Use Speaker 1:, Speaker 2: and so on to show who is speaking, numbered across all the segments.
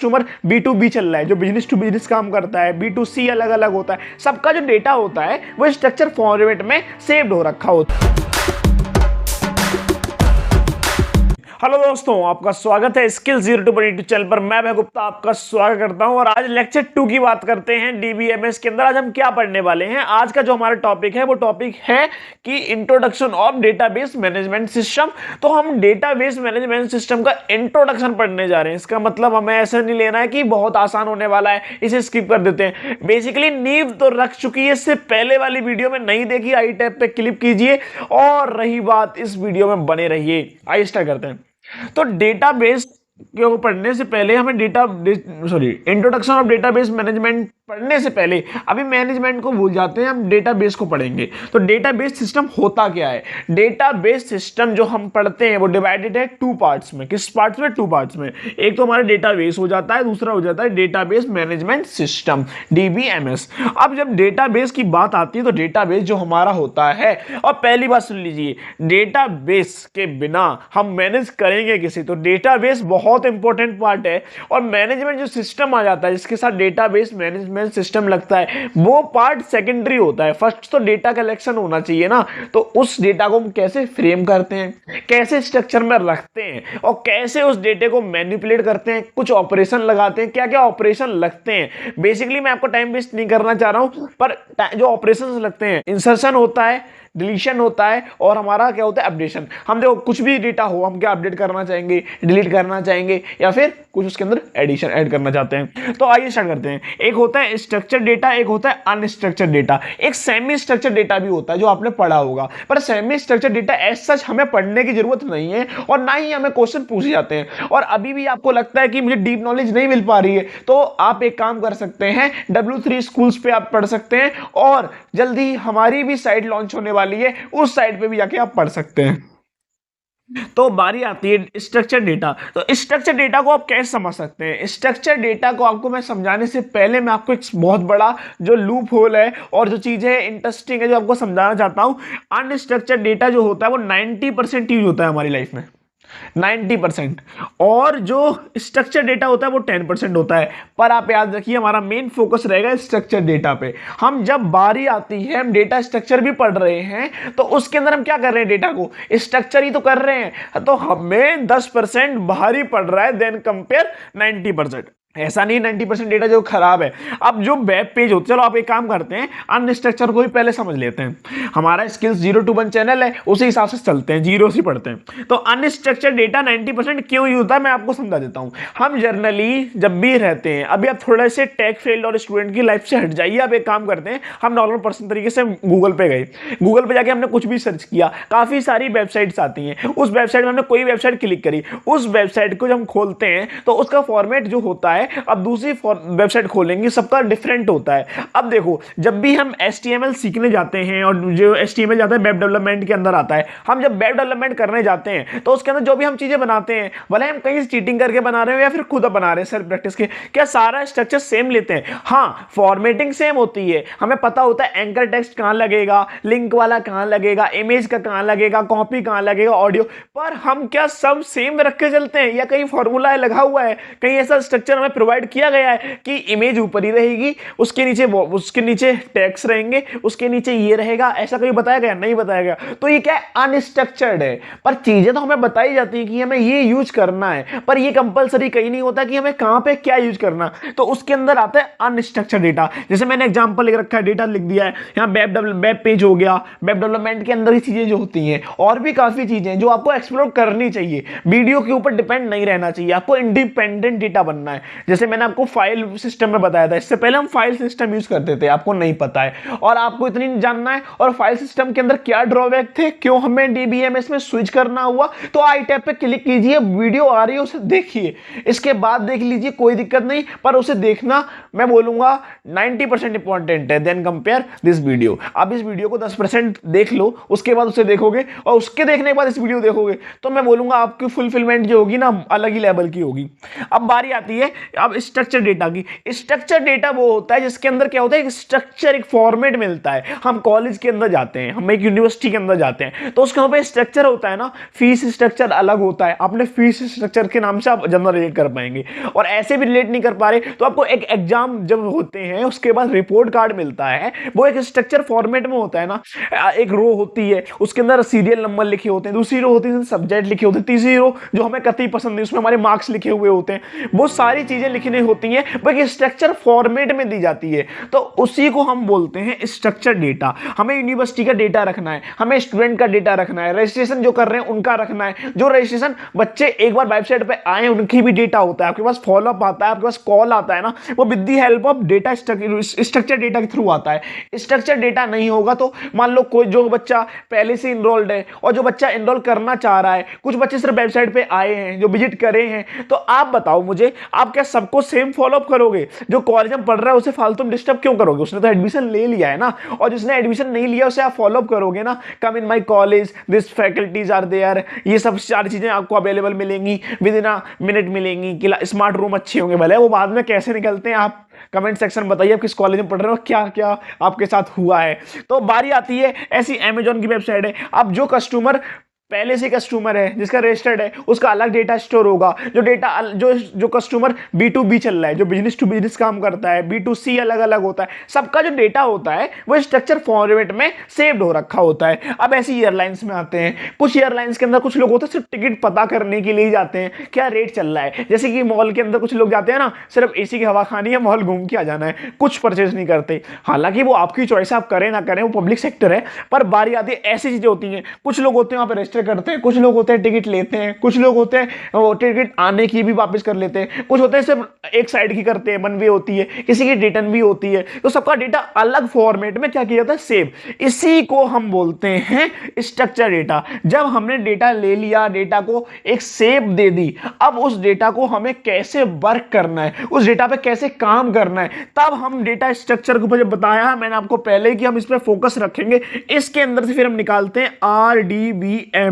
Speaker 1: Customer B2B चल रहा है, जो बिजनेस टू बिजनेस काम करता है, B2C अलग अलग होता है, सबका जो डेटा होता है वो स्ट्रक्चर फॉर्मेट में सेव्ड हो रखा होता है। हेलो दोस्तों, आपका स्वागत है स्किल 02 पर यूट्यूब चैनल पर। मैं भय गुप्ता आपका स्वागत करता हूं और आज लेक्चर 2 की बात करते हैं DBMS के अंदर। आज हम क्या पढ़ने वाले हैं? आज का जो हमारा टॉपिक है वो टॉपिक है कि introduction of database management system. तो हम डेटाबेस मैनेजमेंट सिस्टम का इंट्रोडक्शन पढ़ने जा रहे हैं। इसका मतलब हमें ऐसा नहीं लेना है कि बहुत आसान होने वाला है, इसे स्किप कर देते हैं। बेसिकली नींव तो रख चुकी है, इससे पहले वाली वीडियो में नहीं देखी, आई टैब पे क्लिक कीजिए और रही बात इस वीडियो में बने रहिए। आइए स्टार्ट करते हैं। तो डेटाबेस को पढ़ने से पहले हमें इंट्रोडक्शन ऑफ डेटाबेस मैनेजमेंट पढ़ने से पहले अभी मैनेजमेंट को भूल जाते हैं, हम डेटाबेस को पढ़ेंगे। तो डेटाबेस सिस्टम होता क्या है? डेटाबेस सिस्टम जो हम पढ़ते हैं वो डिवाइडेड है 2 पार्ट्स में। किस पार्ट्स में? 2 पार्ट्स में। एक तो हमारा डेटाबेस हो जाता है, दूसरा हो जाता है डेटाबेस मैनेजमेंट सिस्टम, DBMS। अब जब डेटाबेस की बात आती है तो डेटाबेस जो हमारा होता है, और पहली बात सुन लीजिए, डेटाबेस के बिना हम मैनेज करेंगे किसे? तो डेटाबेस बहुत इंपॉर्टेंट पार्ट है और मैनेजमेंट जो सिस्टम आ जाता है जिसके साथ डेटाबेस मैनेजमेंट सिस्टम लगता है, वो पार्ट सेकेंडरी होता है। फर्स्ट तो डेटा कलेक्शन होना चाहिए ना, तो उस डेटा को हम कैसे फ्रेम करते हैं, कैसे स्ट्रक्चर में रखते हैं और कैसे उस डेटा को मैनिपुलेट करते हैं, कुछ ऑपरेशन लगाते हैं, क्या क्या ऑपरेशन लगते हैं। बेसिकली मैं आपको टाइम वेस्ट नहीं करना चाह रहा हूं, पर जो ऑपरेशन लगते हैं, इंसर्शन होता है, डिलीशन होता है और हमारा क्या होता है? अपडेशन। हम देखो कुछ भी डेटा हो, हम क्या अपडेट करना चाहेंगे, डिलीट करना चाहेंगे या फिर कुछ उसके अंदर एडिशन ऐड करना चाहते हैं। तो आइए स्टार्ट करते हैं। एक होता है स्ट्रक्चर्ड डेटा, एक होता है अनस्ट्रक्चर्ड डेटा, एक सेमी स्ट्रक्चर्ड डेटा भी होता है जो आपने पढ़ा होगा। पर semi structured data as such हमें पढ़ने की जरूरत नहीं है और ना ही हमें क्वेश्चन पूछे जाते हैं। और अभी भी आपको लगता है कि मुझे डीप नॉलेज नहीं मिल पा रही है, तो आप एक काम कर सकते हैं, W3 स्कूल्स पे आप पढ़ सकते हैं और जल्दी हमारी भी साइट लॉन्च होने वाली है, उस साइट पे भी जाके आप पढ़ सकते हैं। तो बारी आती है स्ट्रक्चर डेटा। तो स्ट्रक्चर डेटा को आप कैसे समझ सकते हैं? स्ट्रक्चर डेटा को आपको मैं समझाने से पहले मैं आपको एक बहुत बड़ा जो लूप होल है और जो चीज़ है इंटरेस्टिंग है जो आपको समझाना चाहता हूं। अनस्ट्रक्चर डेटा जो होता है वो 90% यूज होता है हमारी लाइफ में, 90%, और जो स्ट्रक्चर डेटा होता है वो 10% होता है। पर आप याद रखिए हमारा मेन फोकस रहेगा स्ट्रक्चर डेटा पे। हम जब बारी आती है, हम डेटा स्ट्रक्चर भी पढ़ रहे हैं, तो उसके अंदर हम क्या कर रहे हैं? डेटा को स्ट्रक्चर ही तो कर रहे हैं, तो हमें 10% भारी पड़ रहा है देन कंपेयर 90%। ऐसा नहीं 90% डेटा जो खराब है। अब जो वेब पेज होते, चलो आप एक काम करते हैं, अनस्ट्रक्चर को भी पहले समझ लेते हैं। हमारा स्किल्स 021 चैनल है, उसी हिसाब से चलते हैं, जीरो से पढ़ते हैं। तो अनस्ट्रक्चर डेटा 90% क्यों यूज होता है मैं आपको समझा देता हूं। हम जर्नली जब भी रहते हैं, अभी आप थोड़े से टेक फील्ड और स्टूडेंट की लाइफ से हट जाइए, आप एक काम करते हैं, हम नॉर्मल पर्सन तरीके से गूगल पे गए, गूगल पे जाके हमने कुछ भी सर्च किया, काफी सारी वेबसाइट्स आती हैं। उस वेबसाइट में हमने कोई वेबसाइट क्लिक करी, उस वेबसाइट को जब हम खोलते हैं तो उसका फॉर्मेट जो होता है, अब दूसरी वेबसाइट खोलेंगे, सबका डिफरेंट होता है। अब देखो, जब भी हम HTML सीखने जाते हैं, और जो HTML जाता है वेब डेवलपमेंट के अंदर आता है, हम जब वेब डेवलपमेंट करने जाते हैं तो उसके अंदर जो भी हम चीजें बनाते हैं, भले हम कहीं चीटिंग करके बना रहे हो या फिर खुद बना रहे हैं सेल्फ प्रैक्टिस के, क्या सारा स्ट्रक्चर सेम लेते हैं? हाँ, फॉर्मेटिंग सेम होती है, हमें पता होता है एंकर टेक्स्ट कहां लगेगा, लिंक वाला कहां लगेगा, इमेज का कहां लगेगा, कॉपी कहां लगेगा, ऑडियो। पर हम क्या सब सेम रख के चलते हैं या कहीं फॉर्मूला लगा हुआ है, कहीं ऐसा स्ट्रक्चर हमें प्रोवाइड किया गया है कि इमेज ऊपर ही रहेगी, उसके नीचे टेक्स्ट रहेंगे, उसके नीचे ये रहेगा, ऐसा कहीं बताया गया? नहीं बताया गया। तो ये क्या है? अनस्ट्रक्चर्ड है। पर चीजें तो हमें बताई जाती है कि हमें ये यूज करना है, पर ये कंपलसरी कहीं नहीं होता कि हमें कहां पे क्या यूज करना। तो उसके अंदर आता है अनस्ट्रक्चर्ड डेटा। जैसे मैंने एग्जांपल लिख रखा है, डेटा लिख दिया है यहां, वेब पेज हो गया, वेब डेवलपमेंट के अंदर ही चीजें जो होती हैं, और भी काफी चीजें जो आपको एक्सप्लोर करनी चाहिए, वीडियो के ऊपर डिपेंड नहीं रहना चाहिए, आपको इंडिपेंडेंट डेटा बनना है। जैसे मैंने आपको फाइल सिस्टम में बताया था, इससे पहले हम फाइल सिस्टम यूज करते थे, आपको नहीं पता है और आपको इतनी जानना है, और फाइल सिस्टम के अंदर क्या ड्रॉबैक थे, क्यों हमें DBMS में स्विच करना हुआ, तो आई टैब पे क्लिक कीजिए, वीडियो आ रही है उसे देखिए, इसके बाद देख लीजिए, कोई दिक्कत नहीं, पर उसे देखना मैं बोलूंगा 90% इंपॉर्टेंट है देन कंपेयर दिस वीडियो। अब इस वीडियो को 10% देख लो, उसके बाद उसे देखोगे और उसके देखने के बाद इस वीडियो देखोगे, तो मैं बोलूंगा आपकी फुलफिलमेंट जो होगी ना अलग ही लेवल की होगी। अब बारी आती है अब स्ट्रक्चर डेटा की, स्ट्रक्चर डेटा वो होता है जिसके अंदर क्या होता है, एक स्ट्रक्चर, एक फॉर्मेट मिलता है। हम कॉलेज के अंदर जाते हैं, हम एक यूनिवर्सिटी के अंदर जाते हैं, तो उसके वहाँ पे स्ट्रक्चर होता है ना, फीस स्ट्रक्चर अलग होता है। आपने फीस स्ट्रक्चर के नाम से आप जनरल रिलेट कर पाएंगे, और ऐसे भी रिलेट नहीं कर पा रहे तो आपको एक एग्जाम जब होते हैं उसके बाद रिपोर्ट कार्ड मिलता है, वो एक स्ट्रक्चर फॉर्मेट में होता है ना। एक रो होती है, उसके अंदर सीरियल नंबर लिखे होते हैं, दूसरी रो होती है सब्जेक्ट लिखे होते हैं, तीसरी रो जो हमें कतई पसंद नहीं उसमें हमारे मार्क्स लिखे हुए होते हैं। वो सारी चीजें लिखनी होती हैं, वो एक स्ट्रक्चर फॉर्मेट में दी जाती है, तो उसी को हम बोलते हैं स्ट्रक्चर डेटा। हमें यूनिवर्सिटी का डेटा रखना है, हमें स्टूडेंट का डेटा रखना है, रजिस्ट्रेशन जो कर रहे हैं उनका रखना है, जो रजिस्ट्रेशन बच्चे एक बार वेबसाइट पे आए उनकी भी डेटा होता है, आपके पास फॉलोअप आता है, आपके पास कॉल आता है ना, वो with the help of data structure data के थ्रू आता है। स्ट्रक्चर डेटा नहीं होगा तो मान लो कोई जो बच्चा पहले से इनरोल्ड है और जो बच्चा इनरोल करना चाह रहा है, कुछ बच्चे सिर्फ वेबसाइट पे आए हैं, जो विजिट करे हैं, तो आप बताओ मुझे, आप क्या सबको सेम फॉलोअप करोगे? जो कॉलेज में पढ़ रहा है उसे फालतू में डिस्टर्ब क्यों करोगे? उसने तो एडमिशन ले लिया है ना, और जिसने एडमिशन नहीं लिया उसे आप फॉलोअप करोगे ना। Come in my college, this faculties are there, ये सब सारी चीजें आपको अवेलेबल मिलेंगी, विद इन अ मिनट मिलेंगी, स्मार्ट रूम अच्छे होंगे, भले वो बाद में कैसे निकलते हैं आप कमेंट सेक्शन बताइए, आप किस कॉलेज में पढ़ रहे हो, क्या क्या आपके साथ हुआ है। तो बारी आती है ऐसी अमेजॉन की वेबसाइट है, अब जो कस्टमर पहले से कस्टमर है जिसका रजिस्टर्ड है उसका अलग डेटा स्टोर होगा। जो डेटा जो कस्टमर B2B चल रहा है, जो बिजनेस टू बिजनेस काम करता है, B2C अलग अलग होता है, सबका जो डेटा होता है वो स्ट्रक्चर फॉर्मेट में सेव्ड हो रखा होता है। अब ऐसी एयरलाइंस में आते हैं, कुछ एयरलाइंस के अंदर कुछ लोग होते हैं सिर्फ टिकट पता करने के लिए जाते हैं क्या रेट चल रहा है, जैसे कि मॉल के अंदर कुछ लोग जाते हैं ना, सिर्फ AC की हवा खानी है, मॉल घूम के आ जाना है, कुछ परचेज नहीं करते। हालांकि वो आपकी चॉइस, आप करें ना करें, वो पब्लिक सेक्टर है, पर बारी आती है ऐसी चीजें होती हैं। कुछ लोग होते हैं वहां पर रजिस्टर करते हैं, कुछ लोग होते हैं टिकट लेते हैं, कुछ लोग होते हैं वो टिकट आने की भी वापस कर लेते हैं, कुछ होते हैं सिर्फ एक साइड की करते हैं, वन वे होती है, किसी की रिटर्न भी होती है। तो सबका डेटा अलग फॉर्मेट में क्या किया जाता है, सेव। इसी को हम बोलते हैं स्ट्रक्चर डेटा। जब हमने डेटा ले लिया, डेटा को एक सेव दे दी, अब उस डेटा को हमें कैसे वर्क करना है, उस डेटा पे कैसे काम करना है, तब हम डेटा स्ट्रक्चर को जब बताया मैंने आपको पहले कि हम इस पर फोकस रखेंगे, इसके अंदर से फिर हम निकालते हैं RDBMS।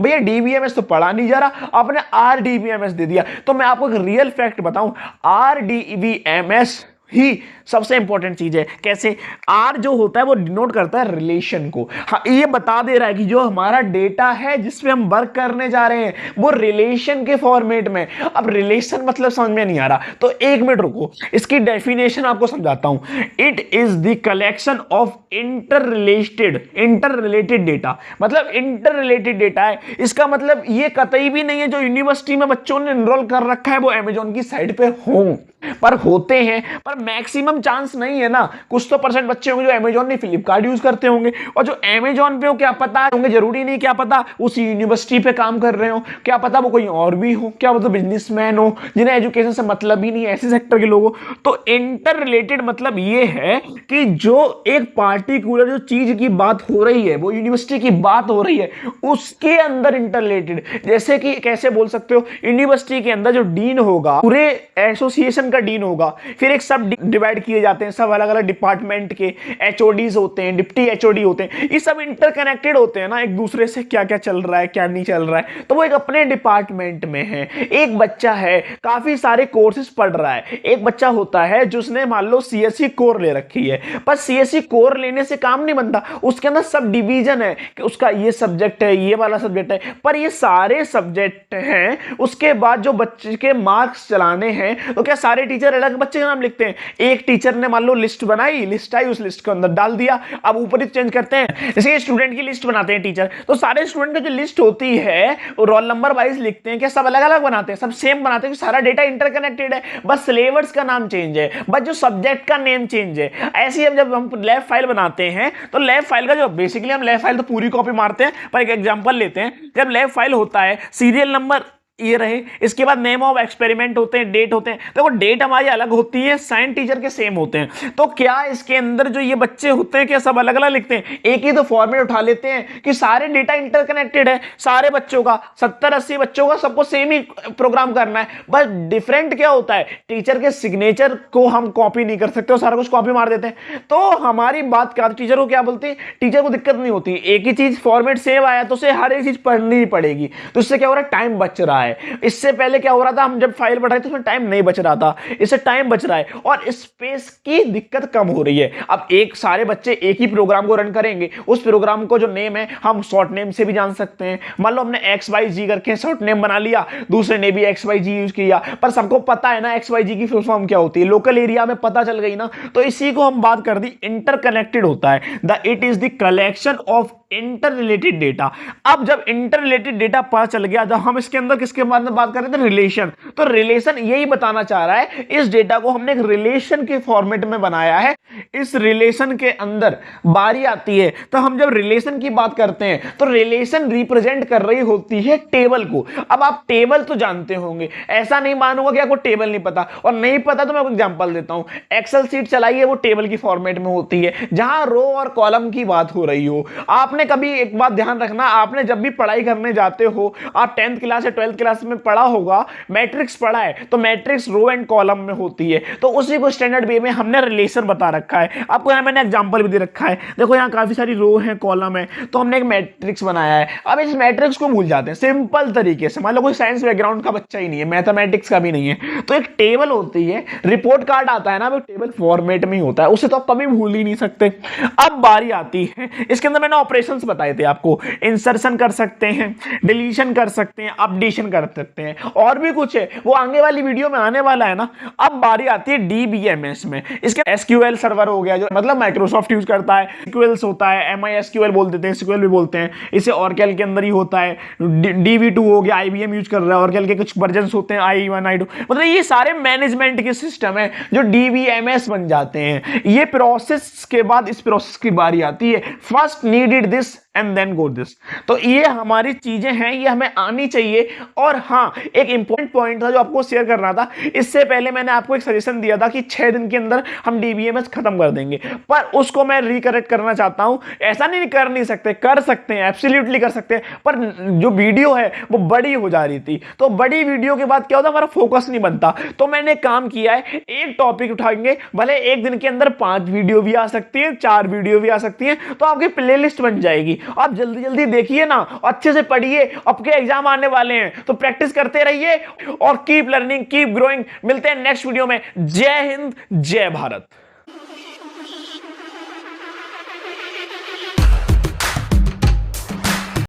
Speaker 1: भैया DBMS तो पढ़ा नहीं जा रहा, आपने RDBMS दे दिया, तो मैं आपको एक रियल फैक्ट बताऊं, RDBMS ही सबसे इंपॉर्टेंट चीज है। कैसे? आर जो होता है वो डिनोट करता है रिलेशन को। हाँ, ये बता दे रहा है कि जो हमारा डेटा है जिसपे हम वर्क करने जा रहे हैं वो रिलेशन के फॉर्मेट में। अब रिलेशन मतलब समझ में नहीं आ रहा तो एक मिनट रुको, इसकी डेफिनेशन आपको समझाता हूं। It is the collection of inter related data. मतलब इंटर रिलेटेड डेटा है, इसका मतलब ये कतई भी नहीं है जो यूनिवर्सिटी में बच्चों ने एनरोल कर रखा है वो अमेजॉन की साइट पे हो, पर होते हैं, पर मैक्सिमम चांस नहीं है ना। कुछ तो परसेंट बच्चे होंगे जो अमेजॉन नहीं फ्लिपकार्ट यूज करते होंगे, और जो अमेजॉन पे हो क्या पता होंगे, जरूरी नहीं क्या पता उसी यूनिवर्सिटी पे काम कर रहे हो, क्या पता वो कोई और भी हो, क्या मतलब बिजनेसमैन हो जिन्हें एजुकेशन से मतलब ही नहीं, ऐसे सेक्टर के लोग हो। तो इंटर रिलेटेड मतलब ये है कि जो एक पार्टिकुलर जो चीज की बात हो रही है, वो यूनिवर्सिटी की बात हो रही है, उसके अंदर इंटर रिलेटेड। जैसे कि कैसे बोल सकते हो, यूनिवर्सिटी के अंदर जो डीन होगा, पूरे एसोसिएशन का डीन होगा, फिर एक सब डिवाइड किए जाते हैं, सब अलग अलग डिपार्टमेंट के HODs होते हैं, डिप्टी HOD होते हैं, ये सब इंटरकनेक्टेड होते हैं ना एक दूसरे से, क्या क्या चल रहा है क्या नहीं चल रहा है, तो वो एक अपने डिपार्टमेंट में है। एक बच्चा है काफी सारे कोर्सेज पढ़ रहा है, एक बच्चा होता है जिसने मान लो CSE कोर ले रखी है, पर CSE कोर लेने से काम नहीं बनता, उसके अंदर सब डिवीजन है कि उसका ये सब्जेक्ट है, ये वाला सब्जेक्ट है, पर ये सारे सब्जेक्ट हैं। उसके बाद जो बच्चे के मार्क्स चलाने हैं तो क्या सारे टीचर अलग बच्चे का नाम लिखते हैं? एक टीचर ने मान लो लिस्ट बनाई, लिस्ट आई, उस लिस्ट के अंदर डाल दिया, अब ऊपर ही चेंज करते हैं। जैसे स्टूडेंट की लिस्ट बनाते हैं टीचर, तो सारे स्टूडेंट की जो लिस्ट होती है रोल नंबर वाइज लिखते हैं, क्या सब अलग अलग बनाते हैं? सब सेम बनाते हैं, सारा डेटा इंटरकनेक्टेड है, बस सिलेबस का नाम चेंज है, बस जो सब्जेक्ट का नेम चेंज है। ऐसे ही जब हम लैब फाइल बनाते हैं तो लैब फाइल का जो बेसिकली हम लैब फाइल तो पूरी कॉपी मारते हैं, पर एक एग्जांपल लेते हैं। जब लैब फाइल होता है, सीरियल नंबर ये रहे, इसके बाद नेम ऑफ एक्सपेरिमेंट होते हैं, डेट होते हैं, देखो डेट हमारी अलग होती है, साइन टीचर के सेम होते हैं। तो क्या इसके अंदर जो ये बच्चे होते हैं क्या सब अलग अलग लिखते हैं? एक ही तो फॉर्मेट उठा लेते हैं कि सारे डेटा इंटरकनेक्टेड है, सारे बच्चों का 70-80 बच्चों का सबको सेम ही प्रोग्राम करना है, बस डिफरेंट क्या होता है, टीचर के सिग्नेचर को हम कॉपी नहीं कर सकते, सारा कुछ कॉपी मार देते हैं। तो हमारी बात क्या, टीचर को क्या बोलते हैं, टीचर को दिक्कत नहीं होती, एक ही चीज फॉर्मेट सेव आया तो उसे हर एक चीज पढ़नी ही पड़ेगी, तो इससे क्या हो रहा है, टाइम बच रहा है। है। इससे पहले क्या हो रहा था, हम जब फाइल बढ़ रहे थे उसमें टाइम नहीं बच रहा था, इससे टाइम बच रहा है और स्पेस की दिक्कत कम हो रही है। अब एक सारे बच्चे एक ही प्रोग्राम को रन करेंगे, उस प्रोग्राम को जो नेम है हम शॉर्ट नेम से भी जान सकते हैं। मान लो हमने XYZ करके शॉर्ट नेम बना लिया, दूसरे ने भी XYZ यूज किया, पर सबको पता है ना XYZ की फुल फॉर्म क्या होती है, लोकल एरिया में पता चल गई ना। तो इसी को हम बात कर दी इंटरकनेक्टेड होता है। It is the collection of inter related data. अब जब इंटर रिलेटेड डेटा पता चल गया, जब हम इसके अंदर किसके बारे में बात कर रहे थे, रिलेशन, तो रिलेशन यही बताना चाह रहा है, इस डेटा को हमने एक रिलेशन के फॉर्मेट में बनाया है। इस रिलेशन के अंदर बारी आती है, तो हम जब रिलेशन की बात करते हैं तो रिलेशन रिप्रेजेंट कर रही होती है टेबल को। अब आप टेबल तो जानते होंगे, ऐसा नहीं मानूंगा कि आपको टेबल नहीं पता, और नहीं पता तो मैं आपको एग्जांपल देता हूं। एक्सेल सीट चलाइए, वो टेबल की फॉर्मेट में होती है, जहां रो और कॉलम की बात हो रही हो। आपने कभी एक बात ध्यान रखना, आपने जब भी पढ़ाई करने जाते हो, आप 10th क्लास या 12th क्लास में पढ़ा होगा, मैट्रिक्स पढ़ा है, तो मैट्रिक्स रो एंड कॉलम में होती है। तो उसी को स्टैंडर्ड वे में हमने रिलेशन बता रखा है। आपको यहां मैंने एग्जांपल भी दे रखा है, देखो यहां काफी सारी रो है, कॉलम है, तो हमने एक मैट्रिक्स बनाया है। अब इस मैट्रिक्स को भूल जाते हैं सिंपल तरीके से। मान लो कोई साइंस बैकग्राउंड का बच्चा ही नहीं है, मैथमेटिक्स का भी नहीं है, तो एक टेबल होती है, रिपोर्ट कार्ड आता है ना, वो टेबल फॉर्मेट में ही होता है, उसे तो आप कभी भूल ही नहीं सकते। अब बारी आती है, इसके अंदर मैंने ऑपरेशंस बताए थे आपको, इंसर्शन कर सकते हैं, डिलीशन कर सकते हैं, अपडेशन कर सकते हैं, और भी कुछ है, वो आगे वाली वीडियो में आने वाला है ना। अब बारी आती है DBMS में। इसके SQL सर्वर हो गया, जो मतलब माइक्रोसॉफ्ट यूज करता है, SQL होता है, MySQL बोल देते हैं, SQL भी बोलते हैं, इसे ऑरेकल के अंदर ही होता है। DB2 हो गया, IBM यूज कर रहा है, ऑरेकल के कुछ वर्जन होते हैं, I1 I2, मतलब ये सारे मैनेजमेंट के सिस्टम है जो DBMS बन जाते हैं। ये प्रोसेस के बाद इस प्रोसेस की बारी आती है, first needed this and then go this. तो ये हमारी चीजें हैं, ये हमें आनी चाहिए। और हाँ, एक इंपॉर्टेंट पॉइंट था जो आपको शेयर करना था, इससे पहले मैंने आपको एक सजेशन दिया था कि 6 दिन के अंदर हम DBMS खत्म कर देंगे, पर उसको मैं रिकरेक्ट करना चाहता हूं। ऐसा नहीं कर नहीं सकते, कर सकते हैं, एब्सोल्युटली कर सकते हैं, पर जो वीडियो है वो बड़ी हो जा रही थी, तो बड़ी वीडियो के बाद क्या होता, हमारा फोकस नहीं बनता। तो मैंने काम किया है, एक टॉपिक उठाएंगे, भले एक दिन के अंदर 5 वीडियो भी आ सकती है, 4 वीडियो भी आ सकती है, तो आपकी प्लेलिस्ट बन जाएगी। आप जल्दी जल्दी देखिए ना, अच्छे से पढ़िए, आपके एग्जाम आने वाले हैं, तो प्रैक्टिस करते रहिए और कीप लर्निंग, कीप ग्रोइंग। मिलते हैं नेक्स्ट वीडियो में। जय हिंद, जय भारत।